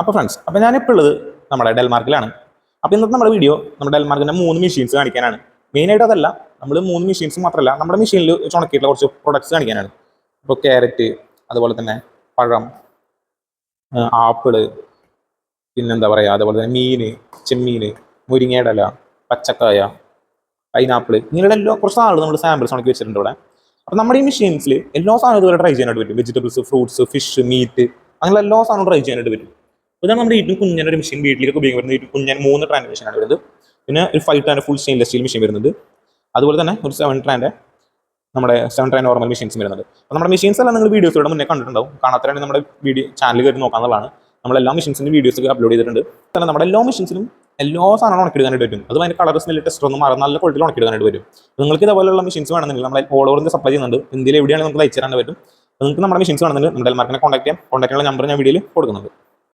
അപ്പോൾ ഫ്രണ്ട്സ്, അപ്പോൾ ഞാനിപ്പോൾ ഉള്ളത് നമ്മുടെ ഡെൽമാർക്കിലാണ്. അപ്പോൾ ഇന്നത്തെ നമ്മുടെ വീഡിയോ നമ്മുടെ ഡെൽമാർക്കിൻ്റെ 3 മെഷീൻസ് കാണിക്കാനാണ്. മെയിനായിട്ട് അതല്ല, നമ്മൾ 3 മെഷീൻസ് മാത്രമല്ല നമ്മുടെ മെഷീനിൽ ഉണക്കിയിട്ടുള്ള കുറച്ച് പ്രൊഡക്ട്സ് കാണിക്കാനാണ്. ഇപ്പോൾ ക്യാരറ്റ്, അതുപോലെ തന്നെ പഴം, ആപ്പിള്, പിന്നെന്താ പറയുക, അതുപോലെ തന്നെ മീൻ, ചെമ്മീൻ, മുരിങ്ങയുടെ ഇല, പച്ചക്കായ, പൈനാപ്പിൾ, ഇങ്ങനെയുള്ള കുറച്ച് സാധനങ്ങൾ നമ്മൾ സാമ്പിൾസ് ഉണക്കി വെച്ചിട്ടുണ്ട് ഇവിടെ. അപ്പോൾ നമ്മുടെ ഈ മെഷീൻസിൽ എല്ലാ സാധനവും ഇതുവരെ ട്രൈ ചെയ്യാനായിട്ട് പറ്റും. വെജിറ്റബിൾസ്, ഫ്രൂട്ട്സ്, ഫിഷ്, മീറ്റ്, അങ്ങനെ എല്ലാ സാധനവും ട്രൈ ചെയ്യാനായിട്ട് പറ്റും. ഇതാണ് നമ്മുടെ ഏറ്റവും കുഞ്ഞൊരു മെഷീൻ, വീട്ടിലേക്ക് ഉപയോഗിക്കുന്ന ഏറ്റവും കുഞ്ഞൻ 3 ട്രാൻഡ് മെഷീനാണ് വരുന്നത്. പിന്നെ ഒരു 5 ട്രാൻഡ് ഫുൾ സ്റ്റെയിൻലെസ് സ്റ്റീൽ മെഷീൻ വരുന്നുണ്ട്. അതുപോലെ തന്നെ ഒരു 7 ട്രാൻഡ് നമ്മുടെ 7 ട്രാൻഡ് നോർമൽ മെഷീൻസ് വരുന്നത്. അപ്പോൾ നമ്മുടെ മെഷീൻസ് എല്ലാം നിങ്ങൾ വീഡിയോസിലൂടെ മുന്നേ കണ്ടിട്ടുണ്ടാവും. കാണാത്തവരാണ് നമ്മുടെ വീഡിയോ ചാനൽ കയറി നോക്കാനുള്ളതാണ്. നമ്മളെല്ലാ മെഷീൻസിൻ്റെ വീഡിയോസ് അപ്ലോഡ് ചെയ്തിട്ടുണ്ട്. തന്നെ നമ്മുടെ എല്ലാ മെഷീൻസിലും എല്ലാ സാധനവും ഉണക്കിയെടുക്കാനായിട്ട് പറ്റും. അതും അതിൻ്റെ കളർ സ്മെല്ല് ടെസ്റ്റർ ഒന്നും മാറും, നല്ല ക്വാളിറ്റിയിൽ ഉണക്കിയെടുക്കാനായിട്ട് വരും. നിങ്ങൾക്ക് ഇതുപോലെയുള്ള മെഷീൻസ് വേണമെന്നുണ്ടെങ്കിൽ നമ്മൾ ഓൾ ഓവർ ഇന്ത്യ സപ്ലൈ ചെയ്യുന്നുണ്ട്. ഇന്ത്യയിൽ എവിടെയാണെങ്കിൽ നമുക്ക് അയച്ചു തരാൻ പറ്റും. നിങ്ങൾക്ക് നമ്മുടെ മെഷീൻസ് വേണമെന്നുണ്ടെങ്കിൽ നമ്മുടെ ഡെൽമാർക്കിനെ കോൺടാക്ട് ചെയ്യാം. കോൺടാക്ട് ചെയ്യാനുള്ള നമ്പർ ഞാൻ വീഡിയോയിൽ കൊടുക്കുന്നുണ്ട്.